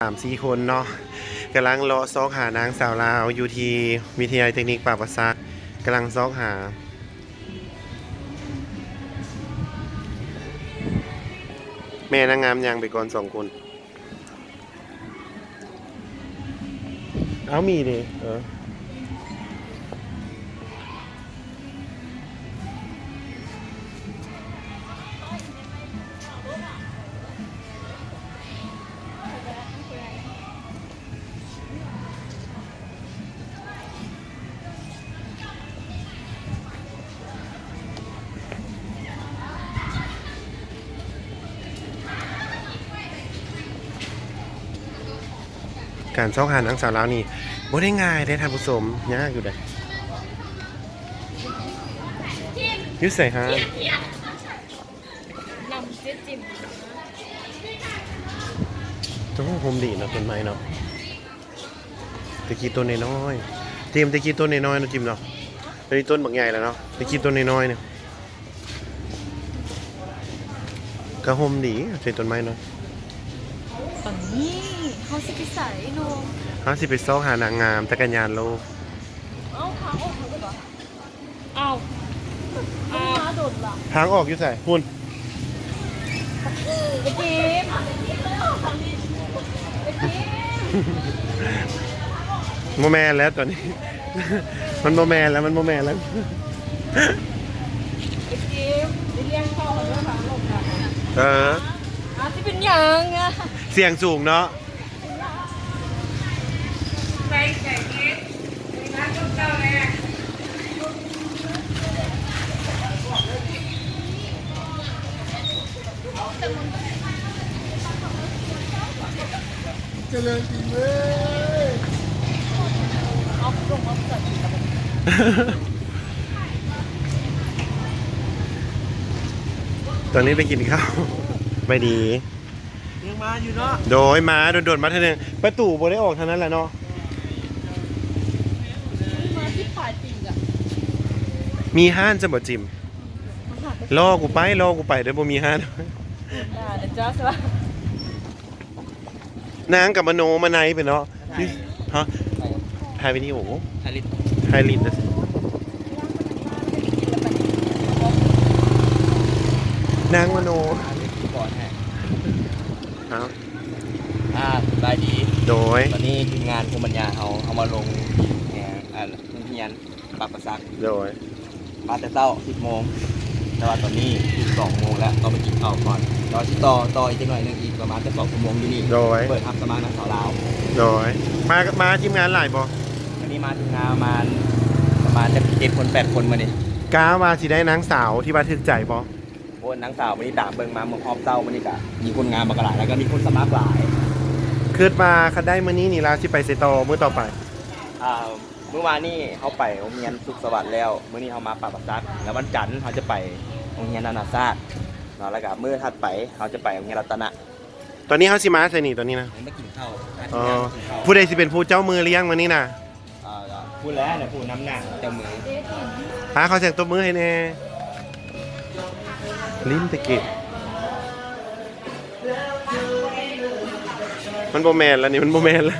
3-4 คนเนาะกำลังรอซอกหานางสาวลาวอยู่ที่วิทยาลัยเทคนิคป่าประซักกำลังซอกหาแม่นางงามยังไปก่อน2 คนเอามีดิการซอกหานางสาวลาวนี่บ่ได้ง่ายได้ท่านผู้ชมยากอยู่เด้ยืดใส่ฮะนำเจ๊จิ๋มต้องโฮมดีเนาะต้นไม้เนาะตะกี้ต้นน้อยๆเตรียมตะกี้ต้นน้อยๆเนาะจิมเนาะตอนนี้ต้นบักใหญ่แล้วเนาะตะกี้ต้นน้อยๆเนี่ยก็โฮมดีใส่ต้นไม้เนาะ ฝั่งนี้เขาสิพิสัยโน เขาสิไปซอกหานางงามจักรยานโลก เอ้าขาออกเขาก็บอกเอ้ามาโดดหลัง ทางออกอยู่ใส่หุ่น ไปกินไปกิน โมแมนแล้วตอนนี้ มันโมแมนแล้วมันโมแมนแล้ว ไปกินไปเลี้ยงพ่อมันด้วยขาหลบกัน ที่เป็นยังอะ เสียงสูงเนาะไปไก่กินร้านเจ้าเลยเจริญจริงเลย เอาลงมาใส่กับมัน ตอนนี้ไปกินข้าวไปดียังมาอยู่เนาะโดยมาโดดๆมาเท่านึงประตูบ่ได้ออกเท่านั้นแหละเนาะ มาที่ปลายปีกอะ มีห้านจะบ่จิมรอกูไปเดี๋ยวบ่มีห้าน ได้เดี๋ยวจ้าใช่ปะ นางกับมโนมาไนไปเนาะฮะถ่ายวิดีโอ ถ่ายลิป ถ่ายลินนะนางมโน ถ่ายลิปก่อนแฮะ ครับ สบายดี โดย ตอนนี้ทีมงานภูมิปัญญาเขามาลงแห่ทุ่งเฮียนปากประซัก โดย มาแต่เช้า10 โมงแต่ว่าตอนนี้12 โมงแล้วต้องไปกินข้าวก่อนรอที่ต่ออีกหน่อยนึงอีกประมาณจะ2 ชั่วโมงอยู่นี่ โดย เปิดทำสมานักสาวลาว โดยมาทีมงานหลายบ่ อันนี้มาทีมงานประมาณจะ7 คน 8 คนมาเนี่ย กาว่าสิได้นางสาวที่ว่าถึกใจบ่ โอ้นางสาววันนี้ตามเบิ่งมาเมืองฮอบเต้าวันนี้กะมีคนงานมากหลายแล้วก็มีคนสมัครหลาย คิดมาคันได้มื้อนี้นี่ล่ะสิไปเซโตมื้อต่อไป เมื่อวานนี่เขาไปโรงเรียนสุขสวัสดิ์แล้วเมื่อนี้เขามาปากประซักแล้ววันจันทร์เขาจะไปโรงเรียนนานาชาติเนาะแล้วก็มื้อถัดไปเขาจะไปโรงเรียนรัตนะ ตอนนี้เฮาสิมาใส่นี่ตอนนี้นะ ไม่กินข้าว อ๋อผู้ใดสิเป็นผู้เจ้ามือเลี้ยงมื้อนี้น่ะ พูดแล้วนะพูดน้ำหนักเจ้ามือ หาเขาเสียงตบมือให้แน่ลิ้นตะเกียบมันบ่แม่นแล้วนี่มันบ่แม่นแล้ว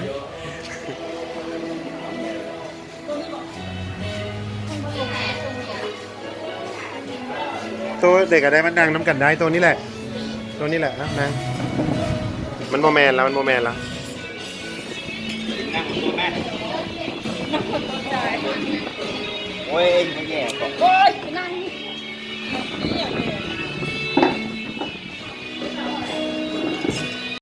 ตัวเด็กก็ได้มันดังน้ำกันได้ตัวนี้แหละนะนางมันโมแมนแล้วมันโมแมนแล้ว นั่งตัวแม่ นักคนตกใจ โอ้ยไม่แย่ก่อน โอ๊ยไปนั่งนี่อย่างเงี้ย